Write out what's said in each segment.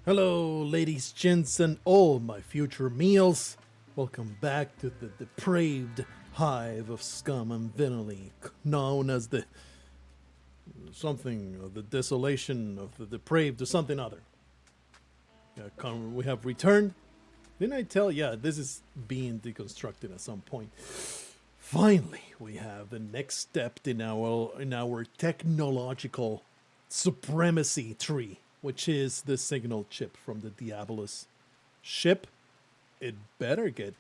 Hello, ladies, gents, and all my future meals. Welcome back to the depraved hive of scum and villainy, known as the something of the desolation of the depraved or something other. We have returned. Didn't I tell? Yeah, this is being deconstructed at some point. Finally, we have the next step in our technological supremacy tree, which is the signal chip from the Diabolus ship. It better get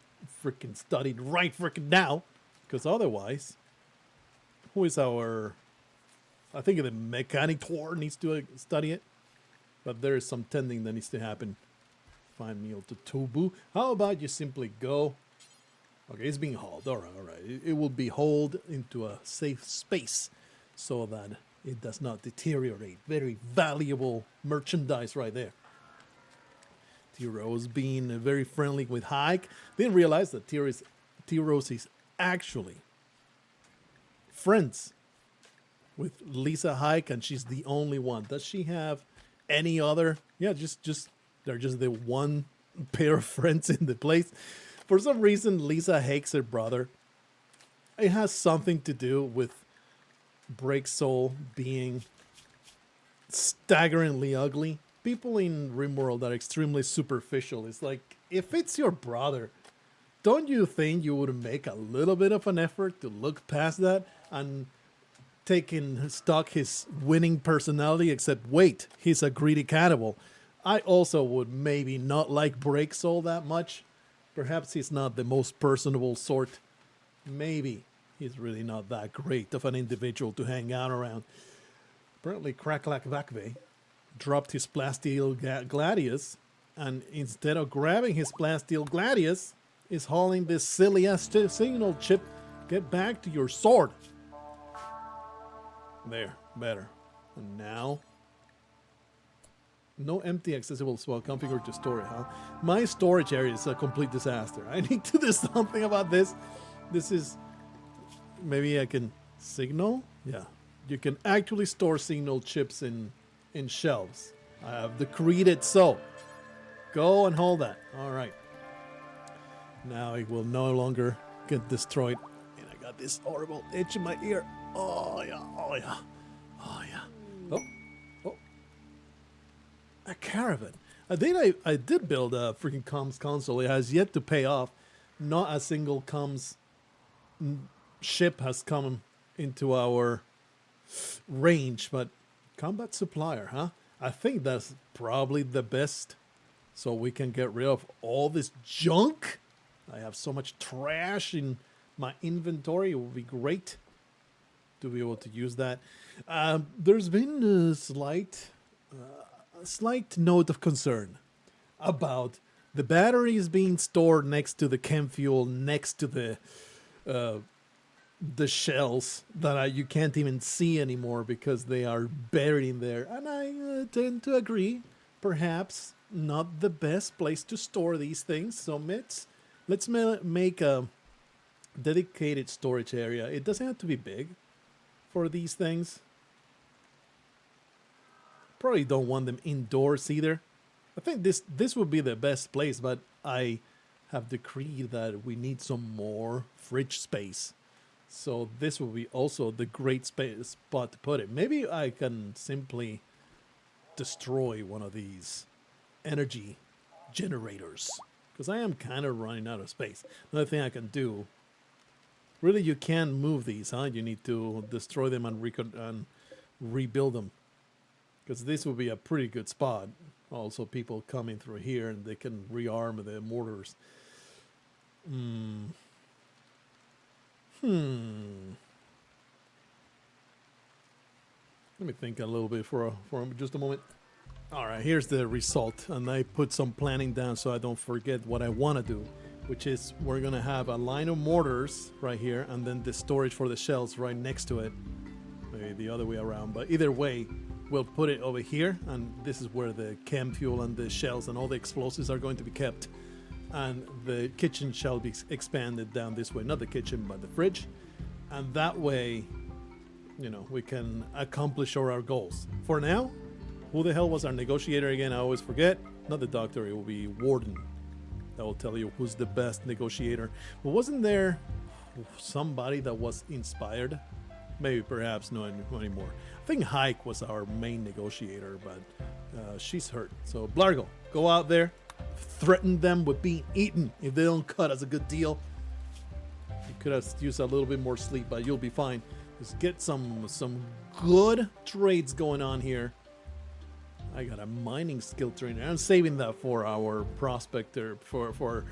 freaking studied right freaking now, because otherwise, who is our... I think the mechanic tour needs to study it, but there is some tending that needs to happen. Find meal to Tobu. How about you simply go... Okay, it's being hauled. All right. It will be hauled into a safe space so that it does not deteriorate. Very valuable merchandise right there. T-Rose being very friendly with Hike. Didn't realize that T-Rose is actually friends with Lisa Hike, and she's the only one. Does she have any other? Yeah, just they're just the one pair of friends in the place. For some reason, Lisa hates her brother. It has something to do with Break Soul being staggeringly ugly. People in RIMWORLD are extremely superficial. It's like, if it's your brother, don't you think you would make a little bit of an effort to look past that and take in stock his winning personality? Except, wait, he's a greedy cannibal. I also would maybe not like Break Soul that much. Perhaps he's not the most personable sort. Maybe he's really not that great of an individual to hang out around. Apparently, Kraklak Vakve dropped his Plasteel Gladius, and instead of grabbing his Plasteel Gladius, is hauling this silly-ass signal chip. Get back to your sword. There, better. And now... no empty accessible spot configured to store it, huh? My storage area is a complete disaster. I need to do something about this. This is... maybe I can... signal? Yeah. You can actually store signal chips in shelves. I have decreed it so. Go and hold that. Alright. Now it will no longer get destroyed. And I got this horrible itch in my ear. Oh yeah, oh yeah. Oh yeah. Oh. A caravan. I did build a freaking comms console. It has yet to pay off. Not a single comms ship has come into our range, but combat supplier, huh? I think that's probably the best. So we can get rid of all this junk. I have so much trash in my inventory. It would be great to be able to use that. There's been a slight note of concern about the batteries being stored next to the chem fuel, next to the shells that you can't even see anymore because they are buried in there. And I tend to agree, perhaps not the best place to store these things. So let's make a dedicated storage area. It doesn't have to be big for these things. Probably don't want them indoors either. I think this would be the best place, but I have decreed that we need some more fridge space. So this will be also the great spot to put it. Maybe I can simply destroy one of these energy generators, because I am kind of running out of space. Another thing I can do, really, you can't move these, huh? You need to destroy them and rebuild them. Because this would be a pretty good spot. Also, people coming through here and they can rearm the mortars. Let me think a little bit for just a moment. All right, here's the result. And I put some planning down so I don't forget what I want to do. Which is we're going to have a line of mortars right here. And then the storage for the shells right next to it. Maybe the other way around. But either way... we'll put it over here, and this is where the chem fuel and the shells and all the explosives are going to be kept. And the kitchen shall be expanded down this way. Not the kitchen, but the fridge. And that way, you know, we can accomplish our goals. For now, Who the hell was our negotiator again? I always forget. Not the doctor, it will be Warden. That will tell you who's the best negotiator. But wasn't there somebody that was inspired? Maybe, perhaps, no anymore. I think Hike was our main negotiator, but she's hurt. So, Blargho, go out there, threaten them with being eaten if they don't cut us a good deal. You could have used a little bit more sleep, but you'll be fine. Just get some good trades going on here. I got a mining skill trainer. I'm saving that for our prospector, for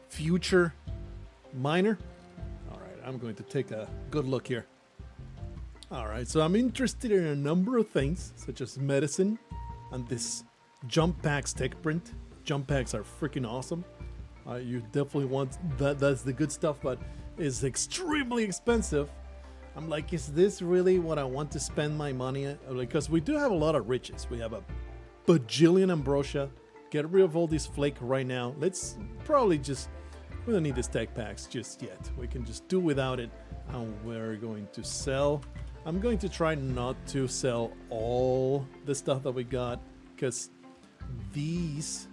future miner. All right, I'm going to take a good look here. All right, so I'm interested in a number of things, such as medicine and this jump packs tech print. Jump packs are freaking awesome. You definitely want that. That's the good stuff, but it's extremely expensive. I'm like, is this really what I want to spend my money on? Because we do have a lot of riches. We have a bajillion ambrosia. Get rid of all this flake right now. Let's probably just, we don't need these tech packs just yet. We can just do without it. And we're going to sell. I'm going to try not to sell all the stuff that we got, because these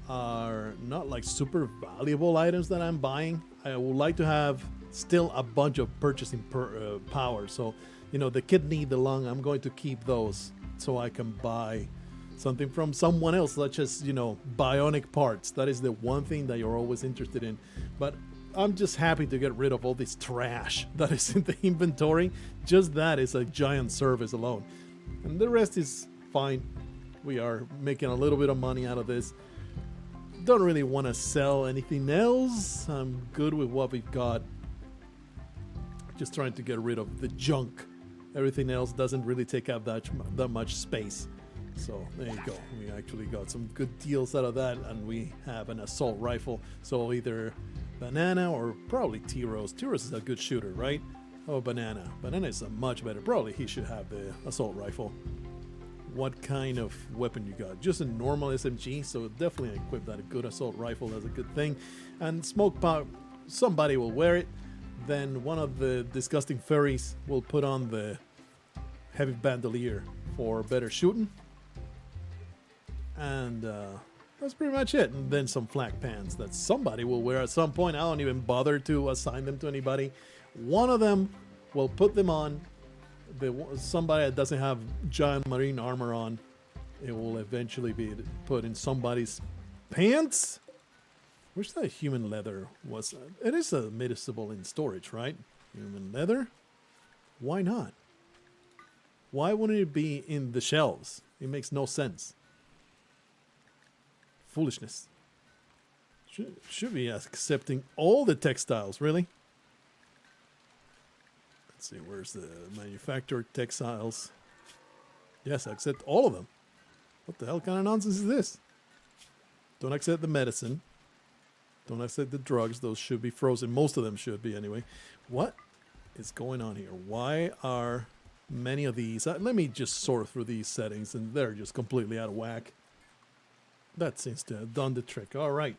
are not like super valuable items that I'm buying. I would like to have still a bunch of purchasing power. So, you know, the kidney, the lung, I'm going to keep those so I can buy something from someone else, such as, you know, bionic parts. That is the one thing that you're always interested in. But I'm just happy to get rid of all this trash that is in the inventory. Just that is a giant service alone. And the rest is fine. We are making a little bit of money out of this. Don't really want to sell anything else. I'm good with what we've got. Just trying to get rid of the junk. Everything else doesn't really take up that much space. So there you go. We actually got some good deals out of that, and we have an assault rifle. So either Banana or probably T-Rose. T-Rose is a good shooter, right? Oh, Banana. Banana is a much better. Probably he should have the assault rifle. What kind of weapon you got? Just a normal SMG, so definitely equip that. A good assault rifle, that's a good thing. And smoke powder, somebody will wear it. Then one of the disgusting furries will put on the heavy bandolier for better shooting. And that's pretty much it. And then some flak pants that somebody will wear at some point. I don't even bother to assign them to anybody. One of them will put them on. Somebody that doesn't have giant marine armor on, it will eventually be put in somebody's pants. Wish that human leather was. It is admissible in storage, right? Human leather? Why not? Why wouldn't it be in the shelves? It makes no sense. Foolishness. Should be accepting all the textiles, really? Let's see, where's the manufactured textiles? Yes, I accept all of them. What the hell kind of nonsense is this? Don't accept the medicine. Don't accept the drugs. Those should be frozen. Most of them should be anyway. What is going on here? Why are many of these... let me just sort through these settings, and they're just completely out of whack. That seems to have done the trick. All right.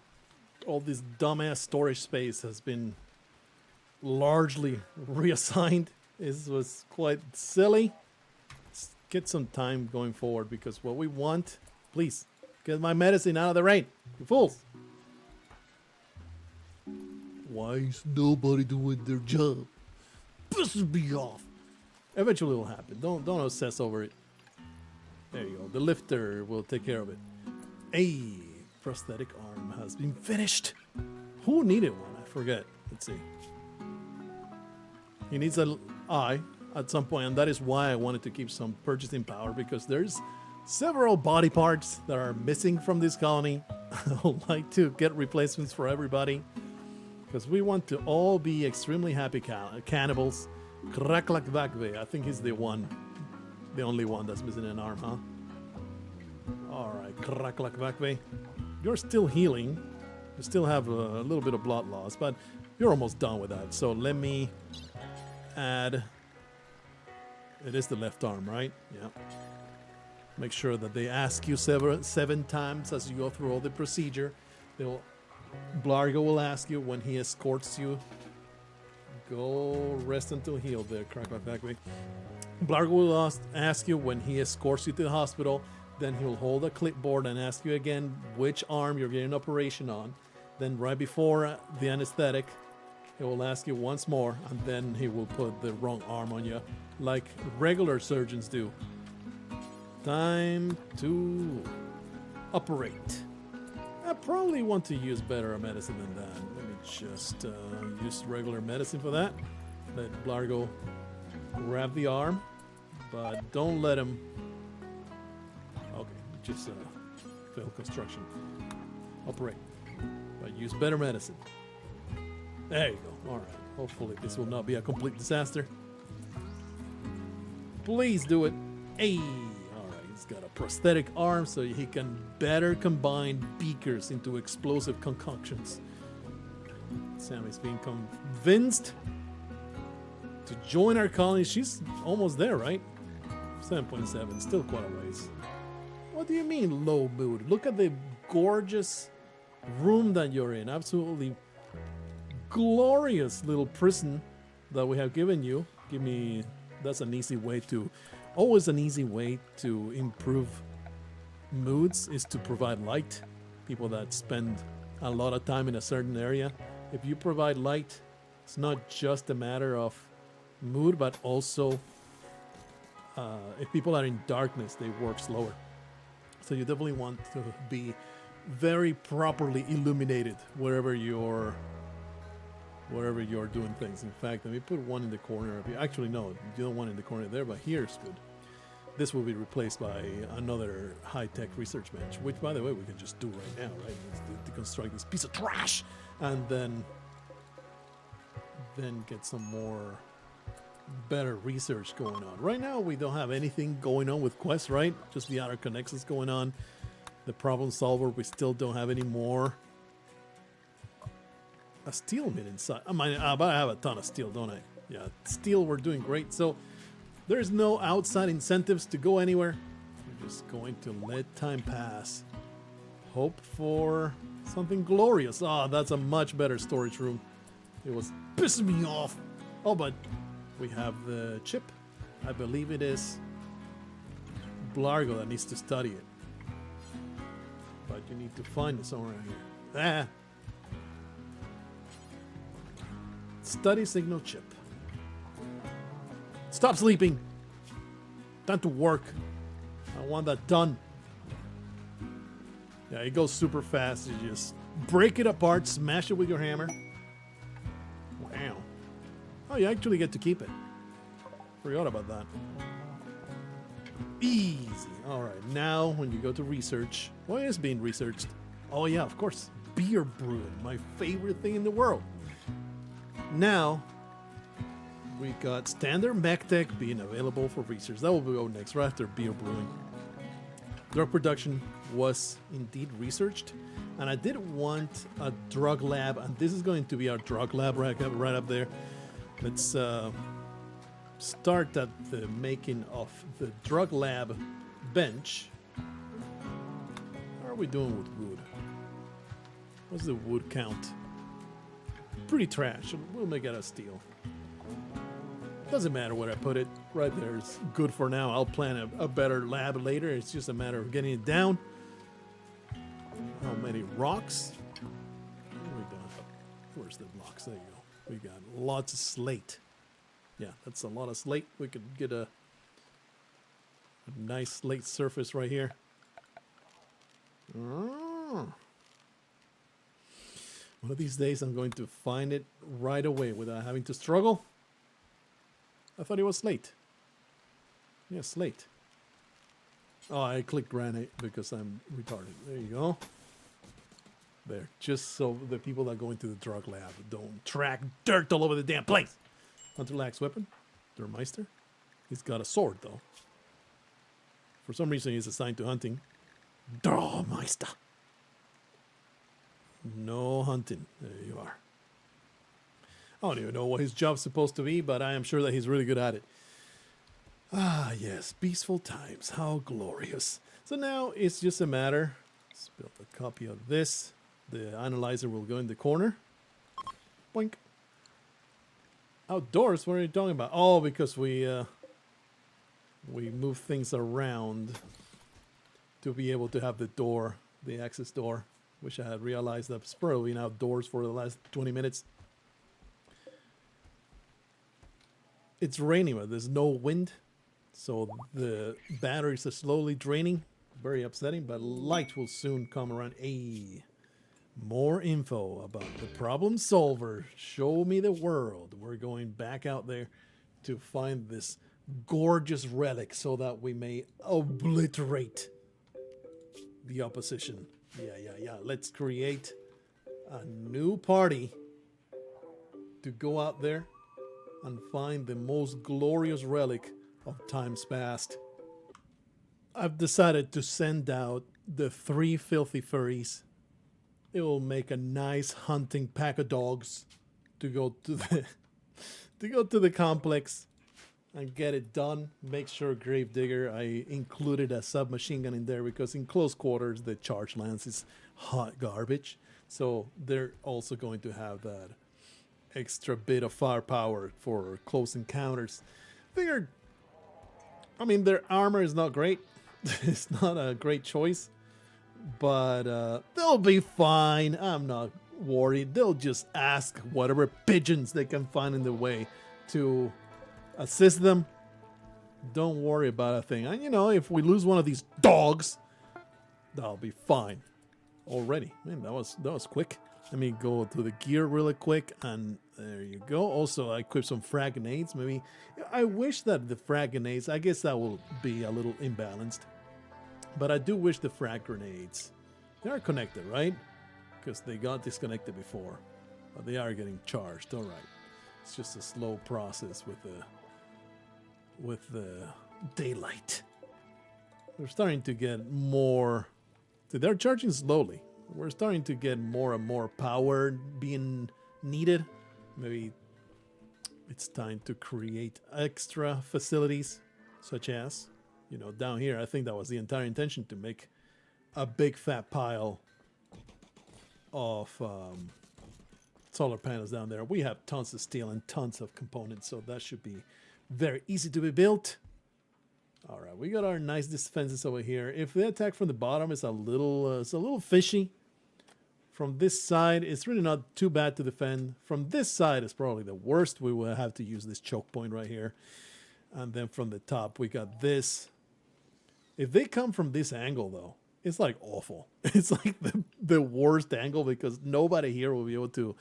All this dumbass storage space has been largely reassigned. This was quite silly. Let's get some time going forward, because what we want... Please, get my medicine out of the rain. You fools. Why is nobody doing their job? Pisses me off. Eventually it will happen. Don't obsess over it. There you go. The lifter will take care of it. A prosthetic arm has been finished. Who needed one? I forget. Let's see. He needs an eye at some point, and that is why I wanted to keep some purchasing power, because there's several body parts that are missing from this colony. I would like to get replacements for everybody, because we want to all be extremely happy cannibals. Kraklakvakve, I think he's the only one that's missing an arm, huh? Alright, Kraklakvakve. You're still healing. You still have a little bit of blood loss, but you're almost done with that. So let me add... It is the left arm, right? Yeah. Make sure that they ask you seven times as you go through all the procedure. Blargho will ask you when he escorts you. Go rest until healed there, Kraklakvakve. Blargho will ask you when he escorts you to the hospital. Then he'll hold a clipboard and ask you again which arm you're getting an operation on. Then right before the anesthetic, he will ask you once more, and then he will put the wrong arm on you, like regular surgeons do. Time to operate. I probably want to use better medicine than that. Let me just use regular medicine for that. Let Blargho grab the arm, but don't let him. Okay, just failed construction. Operate, but use better medicine. There you go. All right. Hopefully this will not be a complete disaster. Please do it. Hey. All right. He's got a prosthetic arm so he can better combine beakers into explosive concoctions. Sammy's being convinced to join our colony. She's almost there, right? 7.7. Still quite a ways. What do you mean low mood? Look at the gorgeous room that you're in. Absolutely glorious little prison that we have given you. That's an easy way to, always an easy way to improve moods is to provide light. People that spend a lot of time in a certain area, if you provide light, it's not just a matter of mood, but also if people are in darkness, they work slower. So you definitely want to be very properly illuminated wherever you're doing things. In fact, let me put one in the corner of you. Actually, no, you don't want it in the corner there, but here's good. This will be replaced by another high-tech research bench, which, by the way, we can just do right now, right? Let's deconstruct this piece of trash, and then get some more better research going on. Right now, we don't have anything going on with Quest, right? Just the outer connections going on. The problem solver, we still don't have any more. A steel mitt inside. But I have a ton of steel, don't I? Yeah, steel, we're doing great. So there's no outside incentives to go anywhere. We're just going to let time pass. Hope for something glorious. Ah, that's a much better storage room. It was pissing me off. Oh, but we have the chip. I believe it is Blargho that needs to study it. But you need to find it somewhere around here. Study signal chip. Stop sleeping. Time to work. I want that done. Yeah, it goes super fast. You just break it apart, smash it with your hammer. Wow. Oh, you actually get to keep it. Forgot about that. Easy. All right, now when you go to research, what is being researched? Oh yeah, of course, beer brewing, my favorite thing in the world. Now, we got standard MechTech being available for research. That will go next, right after beer brewing. Drug production was indeed researched, and I did want a drug lab, and this is going to be our drug lab right up there. Let's start at the making of the drug lab bench. How are we doing with wood? What's the wood count? Pretty trash. We'll make it out of steel. Doesn't matter where I put it. Right there is good for now. I'll plan a better lab later. It's just a matter of getting it down. How many rocks? Where's the blocks? There you go. We got lots of slate. Yeah, that's a lot of slate. We could get a nice slate surface right here. One of these days I'm going to find it right away without having to struggle. I thought it was slate. Yeah, slate. Oh, I clicked granite because I'm retarded. There you go. There, just so the people that go into the drug lab don't track dirt all over the damn place. Hunter lacks weapon. Dermeister. He's got a sword, though. For some reason, he's assigned to hunting. Dermeister. No hunting. There you are. I don't even know what his job's supposed to be, but I am sure that he's really good at it. Ah, yes. Peaceful times. How glorious. So now it's just a matter. Let's build a copy of this. The analyzer will go in the corner. Boink. Outdoors? What are you talking about? Oh, because we we move things around to be able to have the door, the access door. Wish I had realized that it's probably been outdoors for the last 20 minutes. It's raining, but there's no wind, so the batteries are slowly draining. Very upsetting, but light will soon come around. Hey, more info about the problem solver. Show me the world. We're going back out there to find this gorgeous relic so that we may obliterate the opposition. Yeah. Let's create a new party to go out there and find the most glorious relic of times past. I've decided to send out the 3 filthy furries. It will make a nice hunting pack of dogs to go to the complex and get it done. Make sure Gravedigger, I included a submachine gun in there because in close quarters the charge lance is hot garbage. So they're also going to have that extra bit of firepower for close encounters. Figured, I mean, their armor is not great. It's not a great choice, but they'll be fine. I'm not worried. They'll just ask whatever pigeons they can find in the way to assist them. Don't worry about a thing. And you know, if we lose one of these dogs, that'll be fine. Already, man, that was quick. Let me go to the gear really quick, and there you go. Also, I equipped some frag grenades. Maybe I wish that the frag grenades, I guess that will be a little imbalanced, but I do wish the frag grenades, they are connected, right? Because they got disconnected before, but they are getting charged. All right, it's just a slow process with the daylight. We're starting to get more. They're charging slowly. We're starting to get more and more power being needed. Maybe it's time to create extra facilities, such as, you know, down here. I think that was the entire intention, to make a big fat pile of solar panels down there. We have tons of steel and tons of components, so that should be very easy to be built. All right, we got our nice defenses over here. If they attack from the bottom, it's a little fishy. From this side, it's really not too bad to defend. From this side, it's probably the worst. We will have to use this choke point right here. And then from the top, we got this. If they come from this angle, though, it's like awful. It's like the worst angle, because nobody here will be able to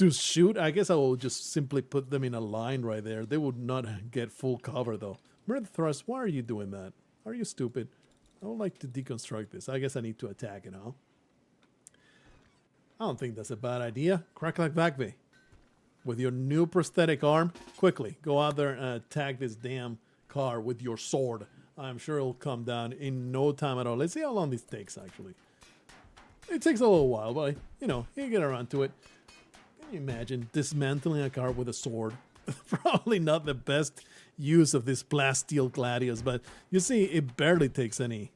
shoot. I guess I will just simply put them in a line right there. They would not get full cover, though. Mirror thrust, why are you doing that? Are you stupid? I would like to deconstruct this. I guess I need to attack it, huh? I don't think that's a bad idea. Crack like Vagve. With your new prosthetic arm, quickly go out there and attack this damn car with your sword. I'm sure it'll come down in no time at all. Let's see how long this takes, actually. It takes a little while, but, you know, you get around to it. Can you imagine dismantling a car with a sword? Probably not the best use of this plasteel gladius, but you see, it barely takes any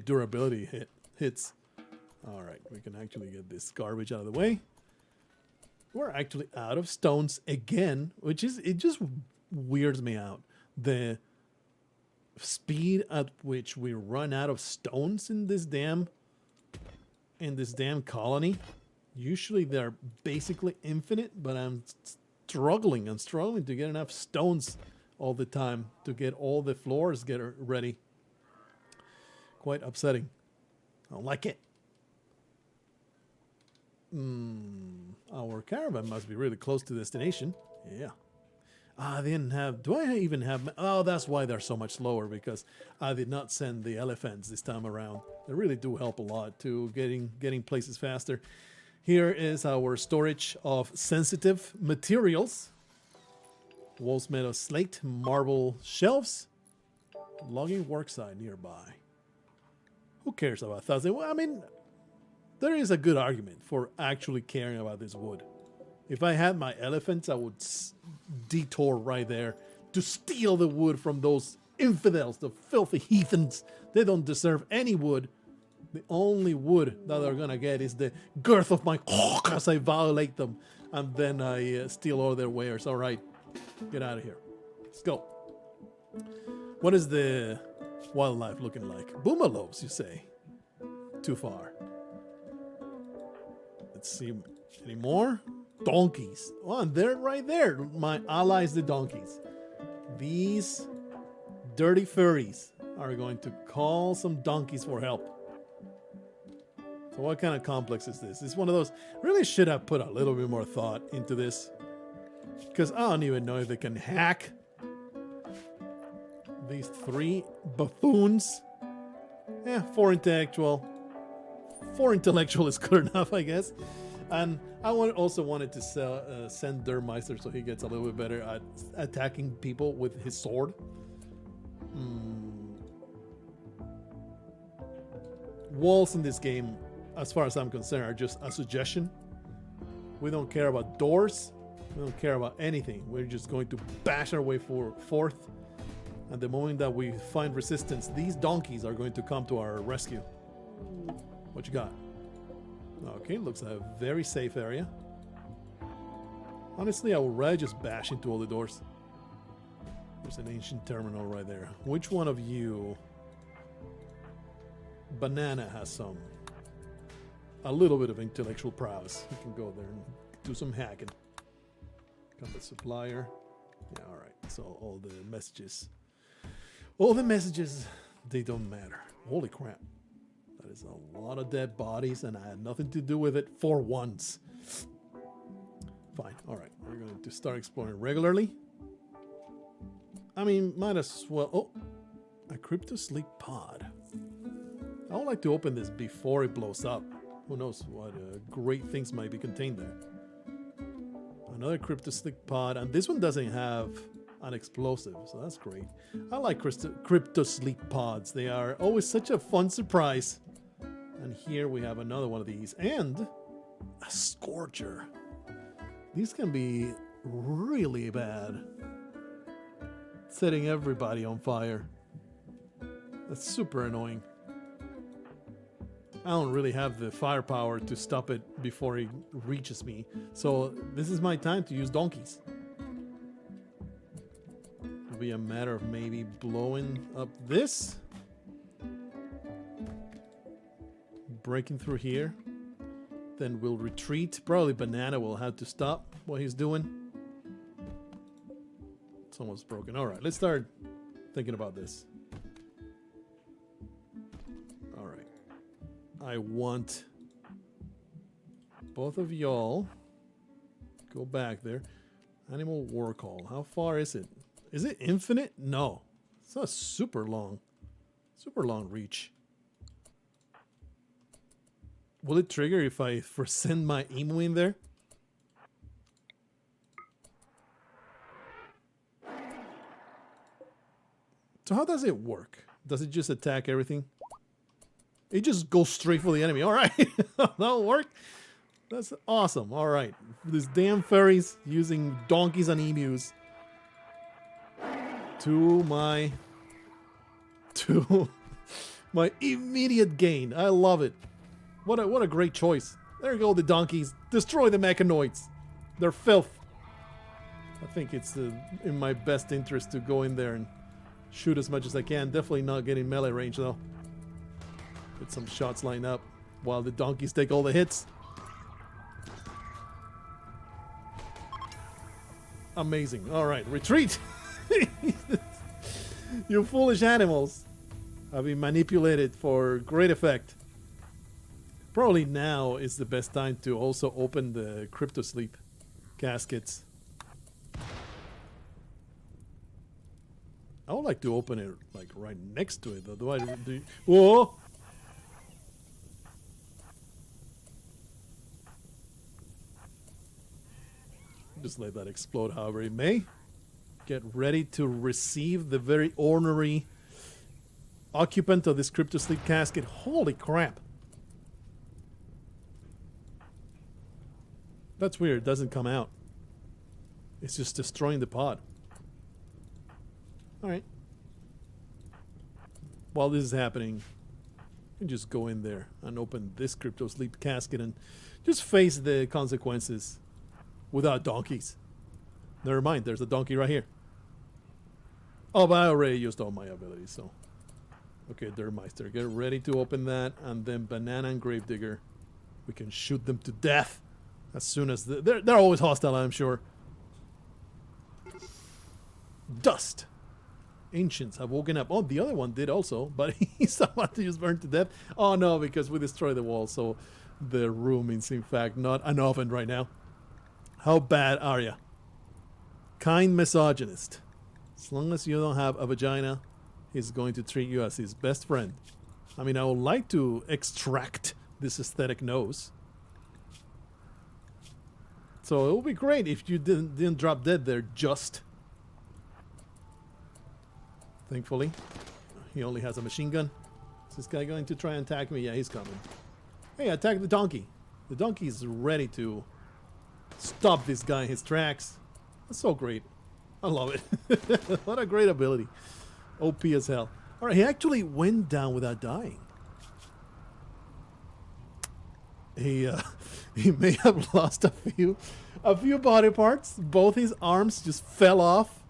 durability hits. All right, we can actually get this garbage out of the way. We're actually out of stones again, which is, it just weirds me out. The speed at which we run out of stones in this damn colony. Usually they're basically infinite, but I'm struggling to get enough stones all the time to get all the floors ready. Quite upsetting. I don't like it. Our caravan must be really close to destination. Yeah. I didn't have... Do I even have... Oh, that's why they're so much slower, because I did not send the elephants this time around. They really do help a lot to getting places faster. Here is our storage of sensitive materials. Walls made of slate, marble shelves, logging worksite nearby. Who cares about 1,000? Well, I mean, there is a good argument for actually caring about this wood. If I had my elephants, I would detour right there to steal the wood from those infidels, the filthy heathens. They don't deserve any wood. The only wood that they're gonna get is the girth of my cock as I violate them, and then I steal all their wares. All right, get out of here. Let's go. What is the wildlife looking like? Boomalopes, you say? Too far. Let's see. Any more? Donkeys. Oh, and they're right there. My allies, the donkeys. These dirty furries are going to call some donkeys for help. So what kind of complex is this? It's one of those. Really should have put a little bit more thought into this. Because I don't even know if they can hack these 3 buffoons. Yeah, 4 intellectual. 4 intellectual is good enough, I guess. And I also wanted to send Dermeister so he gets a little bit better at attacking people with his sword. Walls in this game, as far as I'm concerned, are just a suggestion. We don't care about doors. We don't care about anything. We're just going to bash our way forth. And the moment that we find resistance, these donkeys are going to come to our rescue. What you got? Okay, looks like a very safe area. Honestly, I would rather just bash into all the doors. There's an ancient terminal right there. Which one of you? Banana has a little bit of intellectual prowess. You can go there and do some hacking. Combat supplier. Yeah, alright. So all the messages. All the messages, they don't matter. Holy crap. That is a lot of dead bodies, and I had nothing to do with it for once. Fine. Alright. We're going to start exploring regularly. I mean, might as well... Oh! A crypto-sleep pod. I would like to open this before it blows up. Who knows what great things might be contained there. Another crypto-sleep pod, and this one doesn't have an explosive, so that's great. I like crypto-sleep pods. They are always such a fun surprise. And here we have another one of these, and a scorcher. These can be really bad. Setting everybody on fire. That's super annoying. I don't really have the firepower to stop it before it reaches me. So this is my time to use donkeys. It'll be a matter of maybe blowing up this. Breaking through here. Then we'll retreat. Probably Banana will have to stop what he's doing. It's almost broken. Alright, let's start thinking about this. I want both of y'all go back there. Animal war call. How far is it? Is it infinite? No. It's not super long reach. Will it trigger if I send my emu in there? So how does it work? Does it just attack everything? It just goes straight for the enemy. All right. That'll work. That's awesome. All right. These damn furries using donkeys and emus to my immediate gain. I love it. What a great choice. There go the donkeys. Destroy the mechanoids. They're filth. I think it's in my best interest to go in there and shoot as much as I can. Definitely not getting melee range though. Get some shots lined up while the donkeys take all the hits. Amazing. All right, retreat. You foolish animals have been manipulated for great effect. Probably now is the best time to also open the crypto sleep caskets. I would like to open it like right next to it though. Whoa! Just let that explode however it may. Get ready to receive the very ornery occupant of this crypto sleep casket. Holy crap. That's weird. It doesn't come out. It's just destroying the pod. Alright. While this is happening, you can just go in there and open this crypto sleep casket and just face the consequences. Without donkeys. Never mind, there's a donkey right here. Oh, but I already used all my abilities, so. Okay, Dermeister, get ready to open that, and then Banana and Gravedigger. We can shoot them to death as soon as they're always hostile, I'm sure. Dust. Ancients have woken up. Oh, the other one did also, but he's about to just burn to death. Oh no, because we destroyed the wall, so the room is in fact not an oven right now. How bad are ya? Kind misogynist. As long as you don't have a vagina, he's going to treat you as his best friend. I mean, I would like to extract this aesthetic nose. So it would be great if you didn't drop dead there just. Thankfully, he only has a machine gun. Is this guy going to try and attack me? Yeah, he's coming. Hey, attack the donkey. The donkey is ready to stop this guy in his tracks. That's so great. I love it. What a great ability. OP as hell. Alright, he actually went down without dying. He may have lost a few body parts. Both his arms just fell off.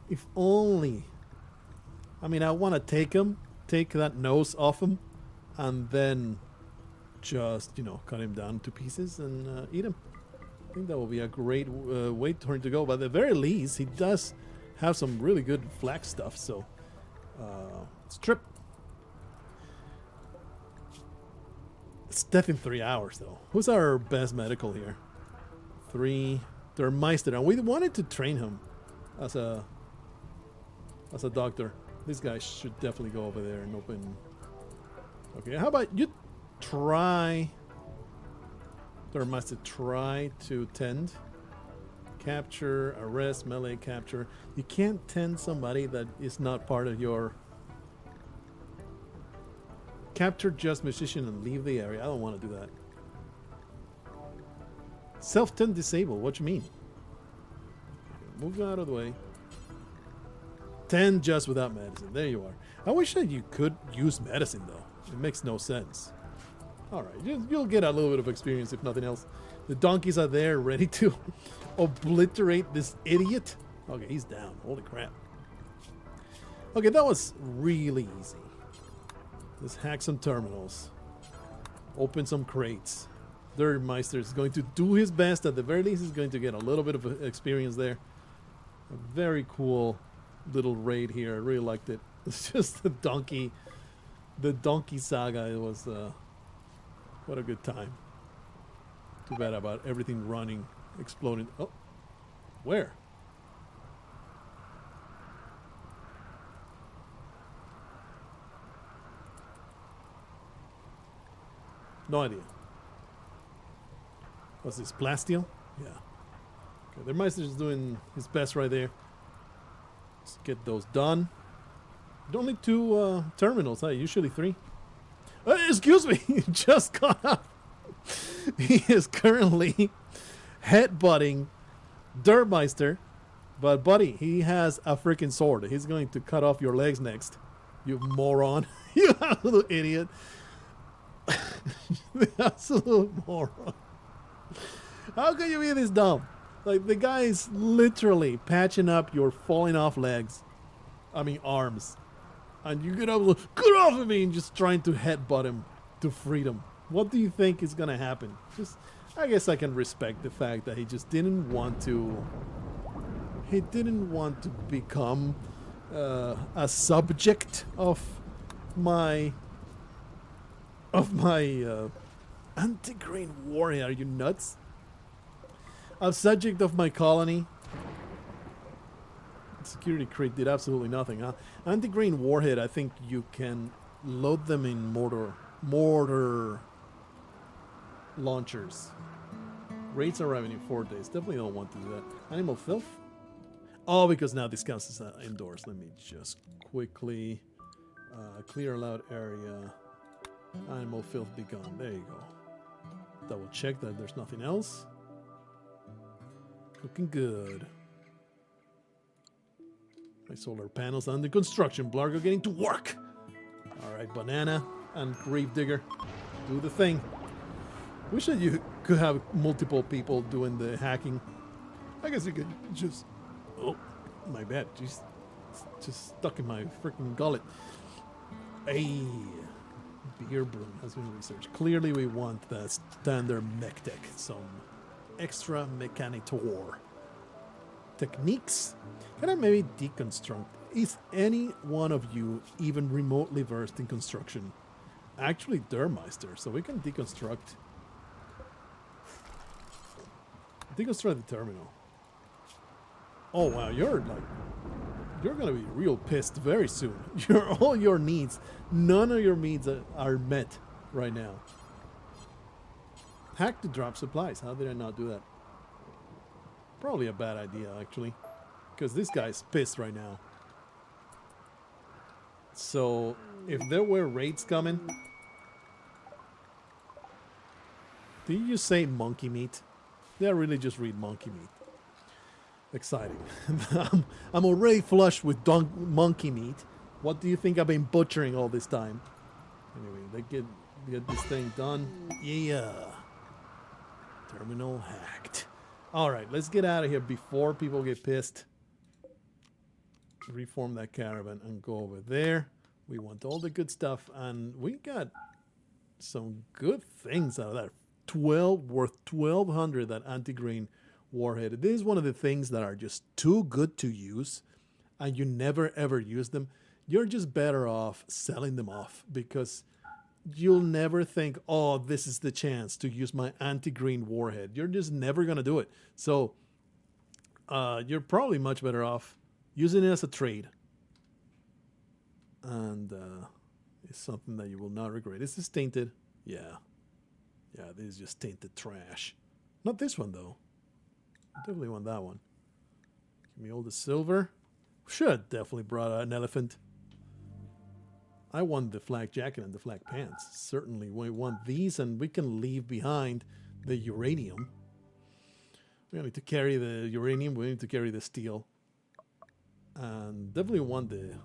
If only. I mean, I want to take that nose off him, and then just, you know, cut him down to pieces and eat him. I think that will be a great way for him to go. But at the very least, he does have some really good flak stuff, so strip. It's death in 3 hours, though. Who's our best medical here? 3. Dermeister, and we wanted to train him as a doctor. This guy should definitely go over there and open. Okay, how about you try, Dermeister, try to tend. Capture, arrest, melee, capture. You can't tend somebody that is not part of your... Capture just musician and leave the area. I don't want to do that. Self-tend disable. What you mean? Move out of the way. 10 just without medicine. There you are. I wish that you could use medicine, though. It makes no sense. Alright, you'll get a little bit of experience, if nothing else. The donkeys are there, ready to obliterate this idiot. Okay, he's down. Holy crap. Okay, that was really easy. Let's hack some terminals. Open some crates. Dermeister is going to do his best. At the very least, he's going to get a little bit of experience there. A very cool little raid here. I really liked it. It's just the donkey saga. It was what a good time. Too bad about everything running, exploding. Oh, where? No idea. What's this, plasteel? Yeah. Okay, the Meister is doing his best right there. Let's get those done. Only 2 terminals, huh? Usually 3. Excuse me, he just got up. He is currently headbutting Dermeister, but buddy, he has a freaking sword. He's going to cut off your legs next. You moron. You absolute idiot. The absolute moron. How can you be this dumb? Like, the guy is literally patching up your falling off legs. I mean, arms. And you get up, get off of me, and just trying to headbutt him to freedom. What do you think is gonna happen? Just, I guess I can respect the fact that he just didn't want to. He didn't want to become a subject of my anti-green warrior. Are you nuts? A subject of my colony. Security crate did absolutely nothing, huh? Anti-green warhead, I think you can load them in mortar launchers. Rates arriving in 4 days. Definitely don't want to do that. Animal filth? Oh, because now this counts as indoors. Let me just quickly clear allowed area. Animal filth be gone. There you go. Double check that there's nothing else. Looking good. My solar panels under construction. Blargho getting to work. Alright, Banana and Gravedigger. Do the thing. Wish that you could have multiple people doing the hacking. I guess you could just... Oh, My bad. Just stuck in my freaking gullet. Hey, beer brewing has been researched. Clearly, we want the standard mech tech, some extra mechanic war techniques. Can I maybe deconstruct? Is any one of you even remotely versed in construction? Actually, Dermeister, so we can deconstruct the terminal. Oh wow, you're gonna be real pissed very soon. All your needs, none of your needs are met right now. Hack to drop supplies. How did I not do that? Probably a bad idea, actually, because this guy's pissed right now. So if there were raids coming, did you say monkey meat? Did I really just read monkey meat? Exciting. I'm already flushed with monkey meat. What do you think I've been butchering all this time? Anyway, they get this thing done. Yeah. Terminal hacked. All right, let's get out of here before people get pissed. Reform that caravan and go over there. We want all the good stuff, and we got some good things out of that. Worth 1,200, that anti-grain warhead. This is one of the things that are just too good to use, and you never ever use them. You're just better off selling them off, because you'll never think, oh, this is the chance to use my anti-green warhead. You're just never going to do it. So you're probably much better off using it as a trade. And it's something that you will not regret. Is this tainted? Yeah. Yeah, this is just tainted trash. Not this one, though. I definitely want that one. Give me all the silver. Should have definitely brought an elephant. I want the flak jacket and the flak pants. Certainly we want these, and we can leave behind the uranium. We don't need to carry the uranium. We need to carry the steel. And definitely want the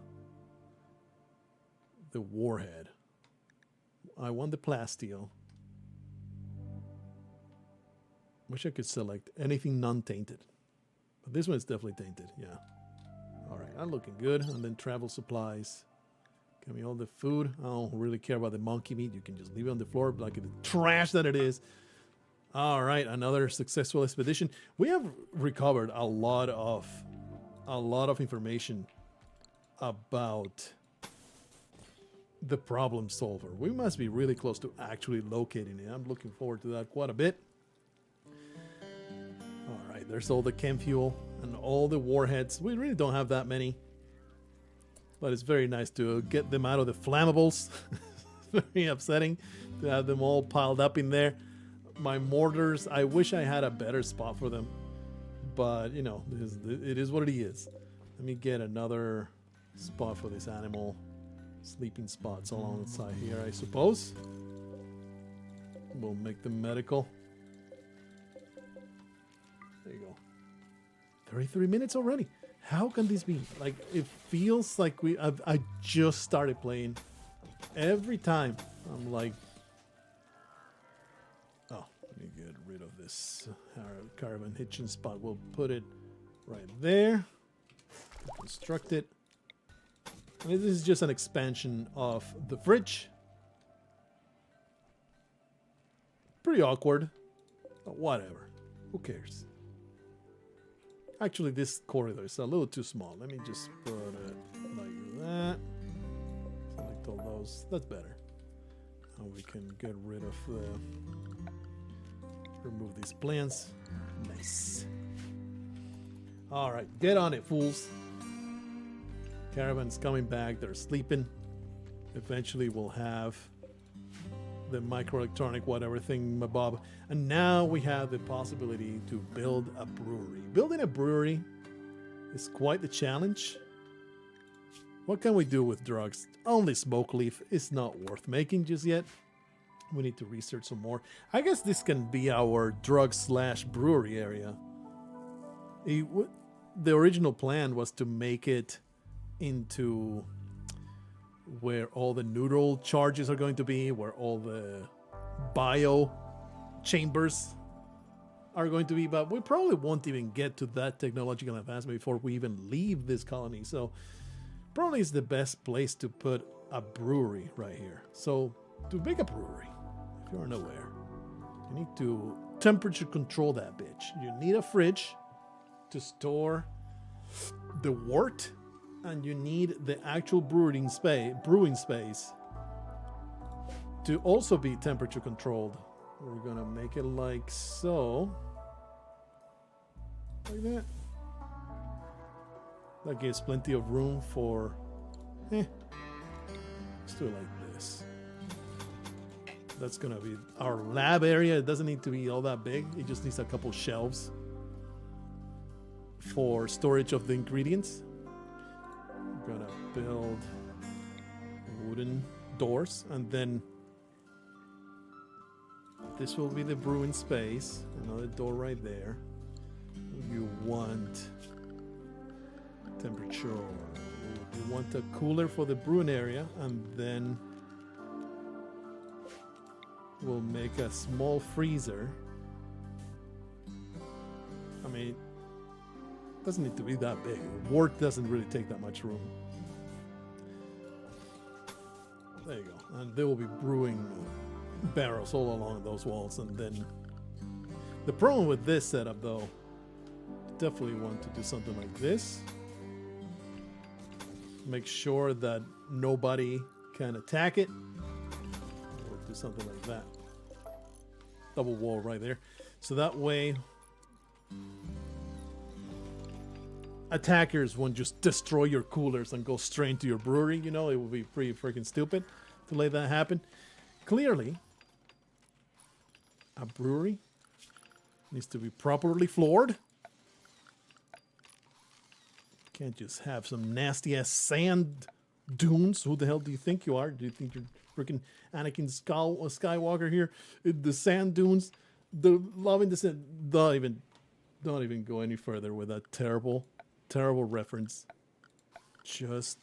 warhead. I want the plasteel. Wish I could select anything non-tainted. But this one is definitely tainted, yeah. Alright, I'm looking good. And then travel supplies. Give me all the food. I don't really care about the monkey meat. You can just leave it on the floor like the trash that it is. Alright, another successful expedition. We have recovered a lot of information about the problem solver. We must be really close to actually locating it. I'm looking forward to that quite a bit. Alright, there's all the chem fuel and all the warheads. We really don't have that many, but it's very nice to get them out of the flammables. Very upsetting to have them all piled up in there. My mortars, I wish I had a better spot for them, but you know, it is what it is. Let me get another spot for this animal. Sleeping spots alongside here, I suppose. We'll make them medical. There you go. 33 minutes already. How can this be? Like, it feels like I just started playing. Every time I'm like, oh, let me get rid of this caravan hitching spot. We'll put it right there. Construct it. I mean, this is just an expansion of the fridge. Pretty awkward, but whatever. Who cares? Actually, this corridor is a little too small. Let me just put it like that. Select all those. That's better. And we can get rid of the... remove these plants. Nice. Alright, get on it, fools. Caravan's coming back. They're sleeping. Eventually we'll have the microelectronic whatever thing, mabob. And now we have the possibility to build a brewery. Building a brewery is quite the challenge. What can we do with drugs? Only smoke leaf is not worth making just yet. We need to research some more. I guess this can be our drug/brewery area. The original plan was to make it into where all the neural charges are going to be, where all the bio chambers are going to be, but we probably won't even get to that technological advancement before we even leave this colony. So probably is the best place to put a brewery right here. So to make a brewery, if you're unaware, you need to temperature control that bitch. You need a fridge to store the wort, and you need the actual brewing space to also be temperature controlled. We're gonna make it like so, like that. That gives plenty of room for, let's do it like this. That's gonna be our lab area. It doesn't need to be all that big. It just needs a couple shelves for storage of the ingredients. We're gonna build wooden doors, and then this will be the brewing space. Another door right there. You want temperature. You want a cooler for the brewing area, and then we'll make a small freezer. I mean, it doesn't need to be that big. Wort doesn't really take that much room. There you go. And they will be brewing barrels all along those walls. And then the problem with this setup, though, definitely want to do something like this. Make sure that nobody can attack it. We'll do something like that. Double wall right there. So that way attackers won't just destroy your coolers and go straight into your brewery. You know, it would be pretty freaking stupid to let that happen. Clearly, a brewery needs to be properly floored. Can't just have some nasty ass sand dunes. Who the hell do you think you are? Do you think you're freaking Anakin Skywalker here? The sand dunes, the loving the sand. Don't even go any further with that terrible reference. Just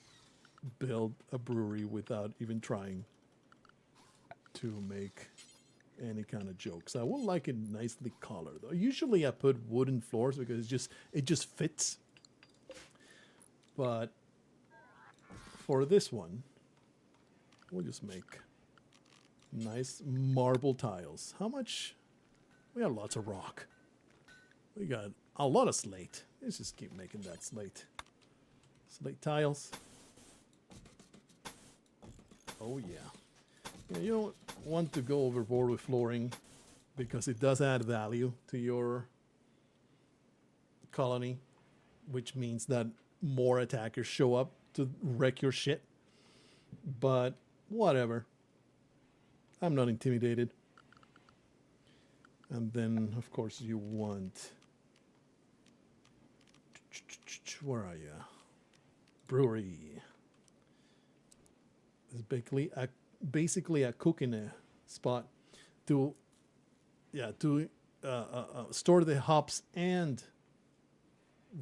build a brewery without even trying to make any kind of jokes. I would like it nicely colored though. Usually I put wooden floors because it just fits. But for this one, we'll just make nice marble tiles. How much? We have lots of rock. We got a lot of slate. Let's just keep making that slate. Slate tiles. Oh yeah. You don't want to go overboard with flooring because it does add value to your colony, which means that more attackers show up to wreck your shit. But whatever. I'm not intimidated. And then, of course, you want... Where are you? Brewery. It's basically a cooking spot to store the hops and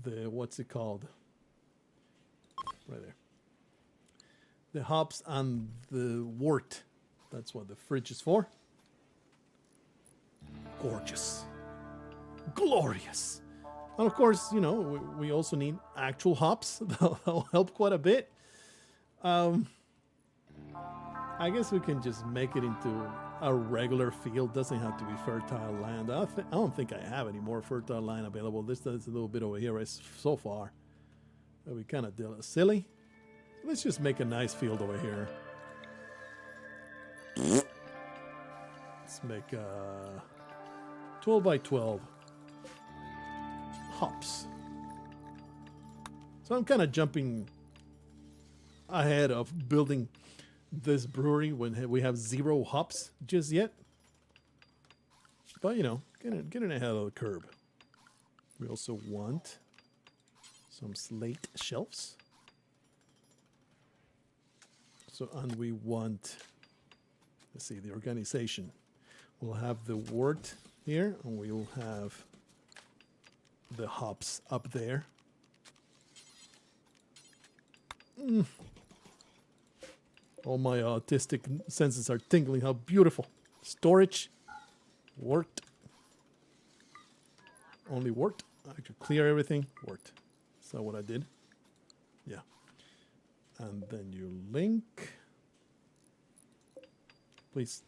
the, what's it called? Right there. The hops and the wort. That's what the fridge is for. Gorgeous. Glorious. And of course, you know, we also need actual hops. That'll help quite a bit. I guess we can just make it into a regular field. Doesn't have to be fertile land. I don't think I have any more fertile land available. This is a little bit over here right, so far. We kind of did silly. Let's just make a nice field over here. Let's make 12 by 12 hops. So I'm kind of jumping ahead of building this brewery when we have 0 hops just yet. But you know, getting ahead of the curve. We also want some slate shelves. So, and we want, let's see, the organization. We'll have the wort here, and we'll have the hops up there. All my autistic senses are tingling. How beautiful. Storage, wort. only worked. I could clear everything. Worked. Is that what I did? Yeah. And then you link. Please.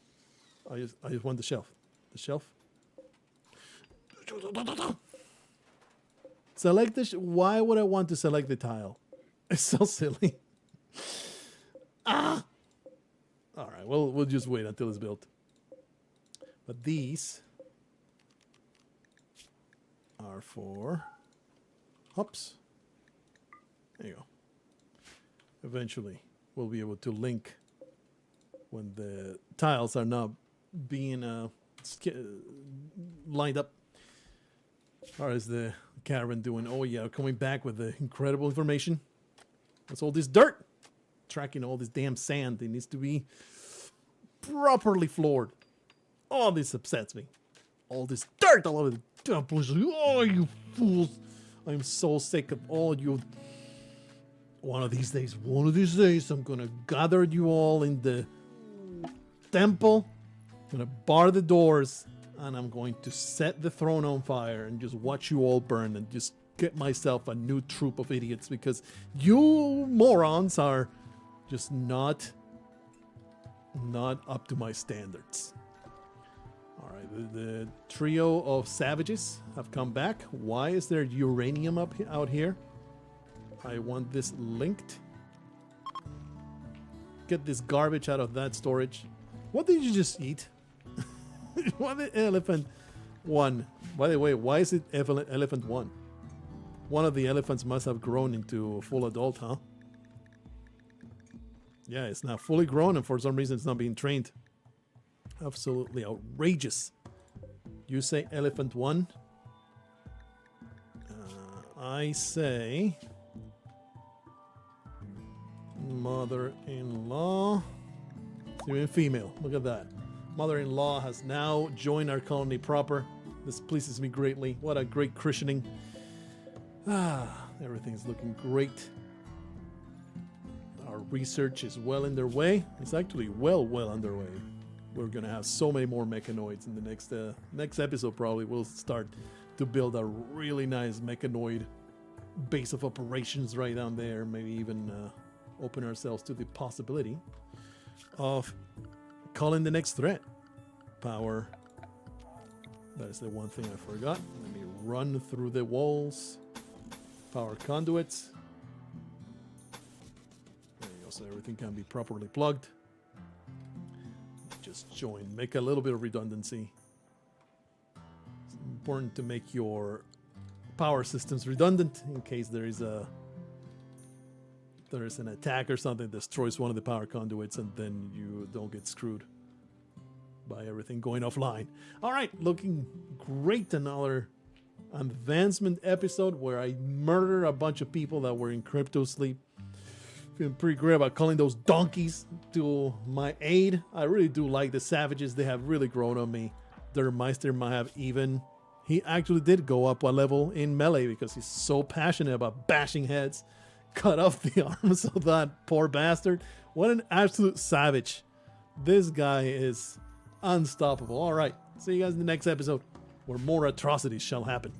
I just want the shelf. The shelf. Select the. Why would I want to select the tile? It's so silly. Ah. All right. Well, we'll just wait until it's built. But these are for hops. There you go. Eventually, we'll be able to link when the tiles are not being lined up. How is the caravan doing? Oh yeah, coming back with the incredible information. What's all this dirt? Tracking all this damn sand. It needs to be properly floored. Oh, this upsets me. All this dirt all over the damn place. Oh, you fools. I'm so sick of all you. One of these days, I'm going to gather you all in the temple. I'm going to bar the doors. And I'm going to set the throne on fire and just watch you all burn and just get myself a new troop of idiots because you morons are just not up to my standards. All right, the trio of savages have come back. Why is there uranium out here? I want this linked. Get this garbage out of that storage. What did you just eat? Why the elephant one? By the way, why is it elephant one? One of the elephants must have grown into a full adult, huh? Yeah, it's now fully grown and for some reason it's not being trained. Absolutely outrageous. You say elephant one. I say mother-in-law. It's even female. Look at that. Mother-in-law has now joined our colony proper. This pleases me greatly. What a great christening. Everything's looking great. Our research is well underway. It's actually well underway. We're going to have so many more mechanoids in the next episode. Probably we'll start to build a really nice mechanoid base of operations right down there. Maybe even open ourselves to the possibility of calling the next threat. Power. That is the one thing I forgot. Let me run through the walls. Power conduits. There you go, so everything can be properly plugged. Just join, make a little bit of redundancy. It's important to make your power systems redundant in case there is an attack or something that destroys one of the power conduits and then you don't get screwed by everything going offline. All right, looking great. Another advancement episode where I murder a bunch of people that were in crypto sleep. Feeling pretty great about calling those donkeys to my aid. I really do like the savages. They have really grown on me. Their Meister might have even. He actually did go up a level in melee because he's so passionate about bashing heads. Cut off the arms of that poor bastard. What an absolute savage. This guy is unstoppable. All right. See you guys in the next episode where more atrocities shall happen.